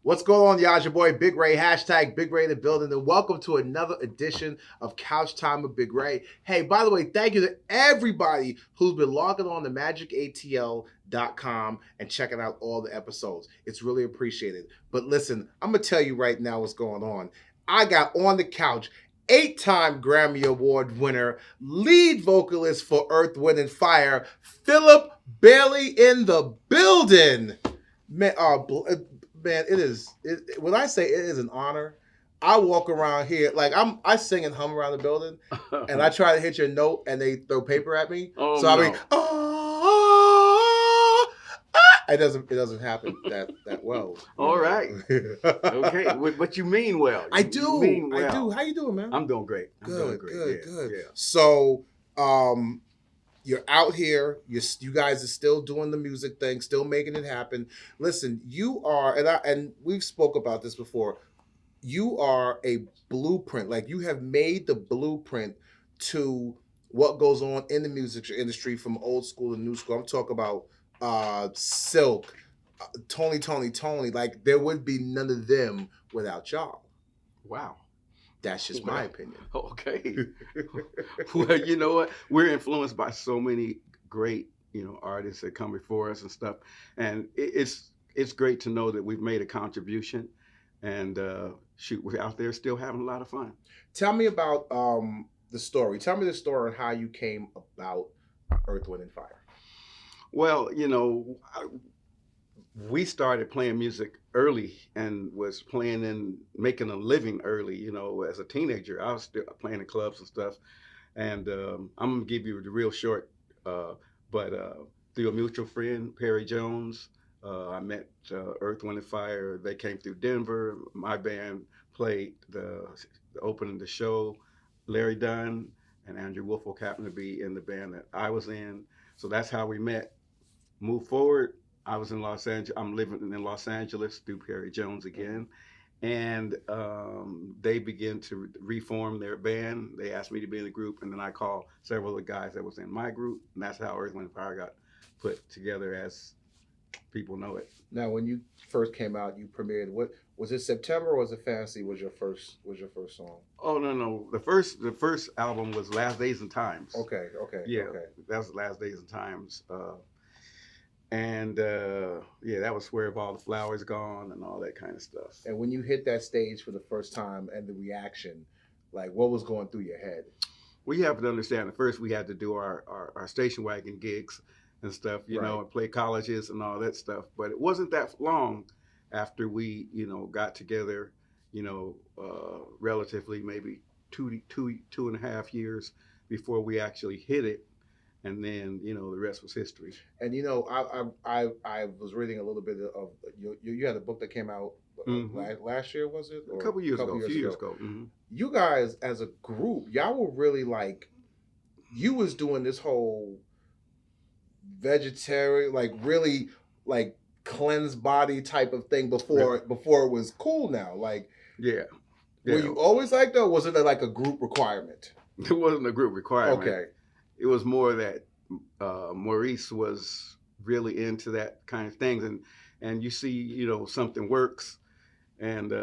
What's going on, y'all? It's your boy Big Ray, hashtag Big Ray in the building, and welcome to another edition of Couch Time with Big Ray. Hey, by the way, thank you to everybody who's been logging on to magicatl.com and checking out all the episodes. It's really appreciated. But listen, I'm going to tell you right now what's going on. I got on the couch 8-time Grammy Award winner, lead vocalist for Earth, Wind, and Fire, Philip Bailey in the building. Man, it is. When I say it is an honor, I walk around here like I sing and hum around the building, and I try to hit your note, and they throw paper at me. Oh, so no. I mean, it doesn't happen that well. All right. Okay, but you mean well. I do. You mean well. I do. How you doing, man? I'm doing great. Good. Yeah. So, you're out here. You guys are still doing the music thing, still making it happen. Listen, you are, and we've spoke about this before. You are a blueprint. Like, you have made the blueprint to what goes on in the music industry from old school to new school. I'm talking about Silk, Tony. Like, there would be none of them without y'all. Wow. That's just my opinion. Okay. Well, you know what? We're influenced by so many great, artists that come before us and stuff. And it's great to know that we've made a contribution. And we're out there still having a lot of fun. Tell me about the story. Tell me the story on how you came about Earth, Wind, and Fire. Well, we started playing music early and was playing and making a living early, as a teenager. I was still playing in clubs and stuff. And I'm going to give you the real short, but through a mutual friend, Perry Jones, I met Earth, Wind, and Fire. They came through Denver. My band played the opening the show. Larry Dunn and Andrew Woolfolk happened to be in the band that I was in. So that's how we met. Moved forward. I was in Los Angeles. I'm living in Los Angeles through Perry Jones again. And they began to reform their band. They asked me to be in the group. And then I called several of the guys that was in my group. And that's how Earth, Wind, and Fire got put together as people know it. Now, when you first came out, you premiered. What was it? September or was it Fantasy? Was your first song? Oh no! The first album was Last Days and Times. Okay. Yeah, okay. That was Last Days and Times. That was Where Have All the Flowers Gone and all that kind of stuff. And when you hit that stage for the first time and the reaction, like, what was going through your head? Well, you have to understand, at first we had to do our station wagon gigs and stuff, and play colleges and all that stuff. But it wasn't that long after we, got together, relatively maybe two and a half years before we actually hit it. And then, the rest was history. And, I was reading a little bit of, you had a book that came out last year, was it? Or a few years ago. Mm-hmm. You guys, as a group, y'all were really like, you was doing this whole vegetarian, like really like cleanse body type of thing before it was cool now. Like, yeah. Were you always like that, or was it like a group requirement? It wasn't a group requirement. Okay. It was more that Maurice was really into that kind of things, and you see, something works, and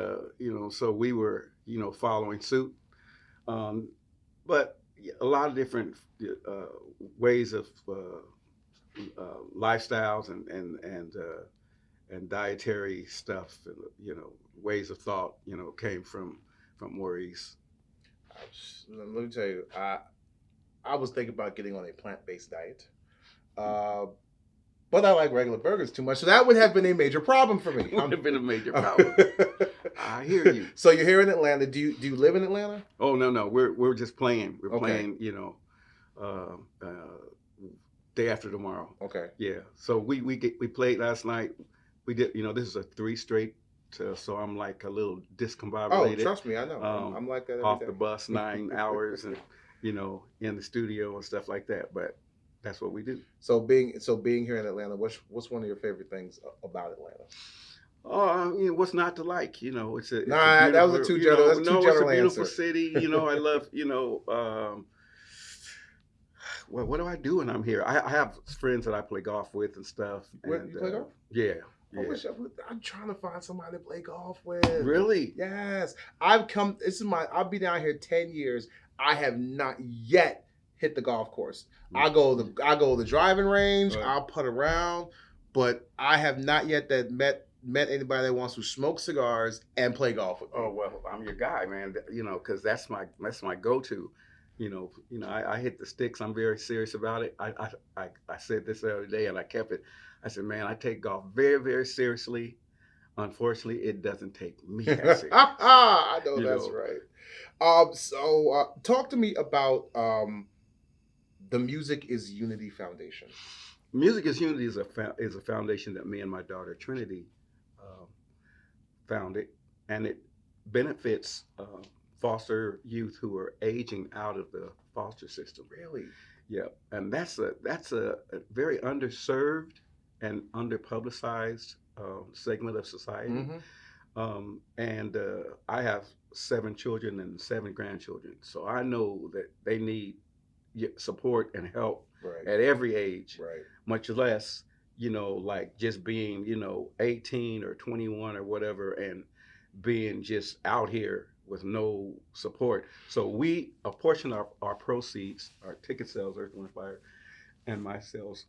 so we were, following suit, but a lot of different ways of lifestyles and dietary stuff, ways of thought, came from Maurice. Let me tell you, I was thinking about getting on a plant-based diet, but I like regular burgers too much, so that would have been a major problem for me. Would have been a major problem. I hear you. So you're here in Atlanta. Do you live in Atlanta? Oh no, we're just playing. We're playing, day after tomorrow. Okay. Yeah. So we played last night. We did. This is a 3 straight. So I'm like a little discombobulated. Oh, trust me, I know. I'm like that every off day. the bus 9 hours and in the studio and stuff like that. But that's what we do. So being here in Atlanta, what's one of your favorite things about Atlanta? What's not to like? It's a that was a too general. That's too general it's a beautiful answer. city. I love. Well, what do I do when I'm here? I have friends that I play golf with and stuff. You play golf? Yeah. I Yeah. wish I'm trying to find somebody to play golf with. Really? Yes, I've come. This is my. I'll be down here 10 years. I have not yet hit the golf course. I go to the driving range. Right. I'll putt around, but I have not yet met anybody that wants to smoke cigars and play golf with me. Oh well, I'm your guy, man. You know, because that's my go-to. I hit the sticks. I'm very serious about it. I said this the other day, and I kept it. I said, man, I take golf very, very seriously. Unfortunately, it doesn't take me that serious. I know You that's know, right. Talk to me about the Music is Unity Foundation. Music is Unity is a foundation that me and my daughter Trinity uh, founded, and it benefits foster youth who are aging out of the foster system. Really? Yeah, and that's a very underserved and underpublicized segment of society. Mm-hmm. And I have 7 children and 7 grandchildren, so I know that they need support and help Right. at every age, Right. much less like just being 18 or 21 or whatever, and being just out here with no support. So we a portion of our proceeds, our ticket sales, Earth, Wind, Fire, and my sales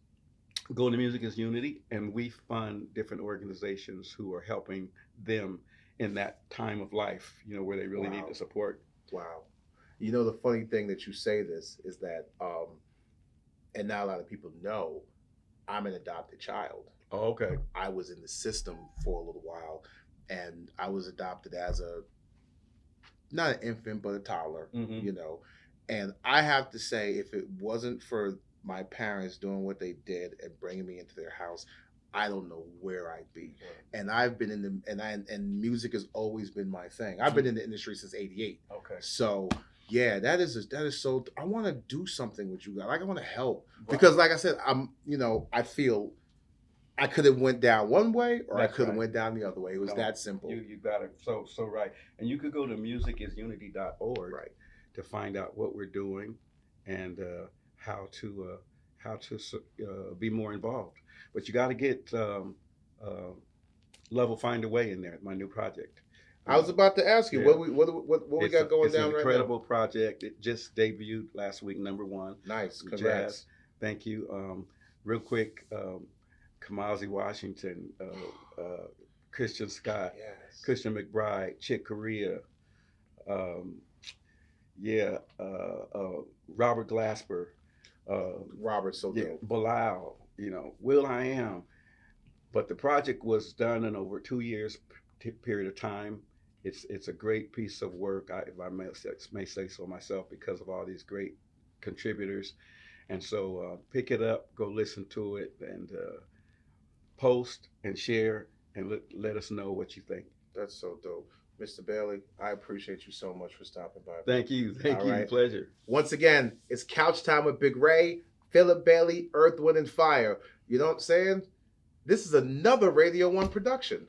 go to Music is Unity, and we fund different organizations who are helping them in that time of life, where they really need Wow. the support. Wow. You know, the funny thing that you say this is that, and not a lot of people know, I'm an adopted child. Oh, okay. I was in the system for a little while, and I was adopted as not an infant, but a toddler, Mm-hmm. And I have to say, if it wasn't for my parents doing what they did and bringing me into their house, I don't know where I'd be. Right. And I've been in and music has always been my thing. I've been in the industry since '88. Okay. So yeah, that is so. I want to do something with you guys. Like, I want to help Right. because, like I said, I feel I could have went down one way or I That's could have right. went down the other way. It was No, that simple. You got it so right. And you could go to musicisunity.org Right. to find out what we're doing and how to be more involved. But you got to get Level Find a Way in there. My new project. I was about to ask you Yeah. what we got going it's down an right incredible project. It just debuted last week, #1. now. Nice, congrats. Jazz. Thank you. Real quick, Kamasi Washington, Christian Scott, Yes. Christian McBride, Chick Corea, um, Robert Glasper, Robert, so dope. Bilal, Will I Am. But the project was done in over 2 years period of time. It's a great piece of work, if I may say so myself, because of all these great contributors. And so pick it up, go listen to it, and post and share, and let us know what you think. That's so dope. Mr. Bailey, I appreciate you so much for stopping by. Thank you. All right. Pleasure. Once again, it's Couch Time with Big Ray, Philip Bailey, Earth, Wind, and Fire. You know what I'm saying? This is another Radio 1 production.